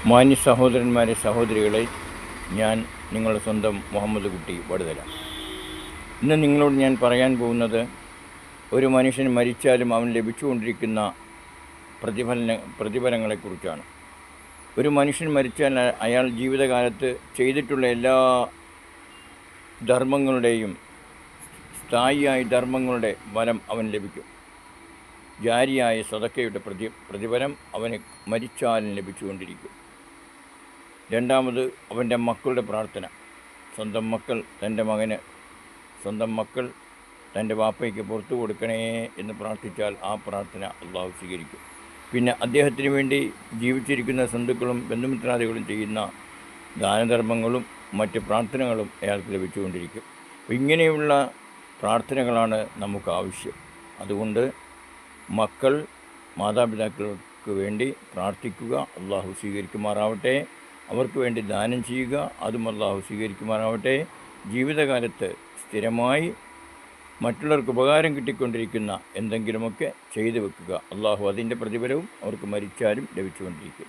മാന്യ സഹോദരന്മാരെ, സഹോദരികളെ, ഞാൻ നിങ്ങളുടെ സ്വന്തം മുഹമ്മദ് കുട്ടി വടുതല. ഇന്ന് നിങ്ങളോട് ഞാൻ പറയാൻ പോകുന്നത് ഒരു മനുഷ്യൻ മരിച്ചാലും അവൻ ലഭിച്ചുകൊണ്ടിരിക്കുന്ന പ്രതിഫലങ്ങളെക്കുറിച്ചാണ്. ഒരു മനുഷ്യൻ മരിച്ചാൽ അയാൾ ജീവിതകാലത്ത് ചെയ്തിട്ടുള്ള എല്ലാ ധർമ്മങ്ങളുടെയും സ്ഥായിയായ ധർമ്മങ്ങളുടെ ഫലം അവൻ ലഭിക്കും. ജാരിയായ സദക്കയുടെ പ്രതിഫലം അവന് മരിച്ചാലും ലഭിച്ചുകൊണ്ടിരിക്കും. രണ്ടാമത്, അവൻ്റെ മക്കളുടെ പ്രാർത്ഥന. സ്വന്തം മക്കൾ തൻ്റെ വാപ്പയ്ക്ക് പുറത്തു കൊടുക്കണേ എന്ന് പ്രാർത്ഥിച്ചാൽ ആ പ്രാർത്ഥന അള്ളാഹു സ്വീകരിക്കും. പിന്നെ അദ്ദേഹത്തിന് വേണ്ടി ജീവിച്ചിരിക്കുന്ന ബന്ധുക്കളും ബന്ധുമിത്രാദികളും ചെയ്യുന്ന ദാനധർമ്മങ്ങളും മറ്റ് പ്രാർത്ഥനകളും അയാൾക്ക് ലഭിച്ചുകൊണ്ടിരിക്കും. ഇങ്ങനെയുള്ള പ്രാർത്ഥനകളാണ് നമുക്ക് ആവശ്യം. അതുകൊണ്ട് മക്കൾ മാതാപിതാക്കൾക്ക് വേണ്ടി പ്രാർത്ഥിക്കുക, അള്ളാഹു സ്വീകരിക്കുമാറാവട്ടെ. അവർക്ക് വേണ്ടി ദാനം ചെയ്യുക, അതും അള്ളാഹു സ്വീകരിക്കുമാറാവട്ടെ. ജീവിതകാലത്ത് സ്ഥിരമായി മറ്റുള്ളവർക്ക് ഉപകാരം കിട്ടിക്കൊണ്ടിരിക്കുന്ന എന്തെങ്കിലുമൊക്കെ ചെയ്തു വെക്കുക. അള്ളാഹു അതിൻ്റെ പ്രതിഫലവും അവർക്ക് മരിച്ചാലും ലഭിച്ചുകൊണ്ടിരിക്കും.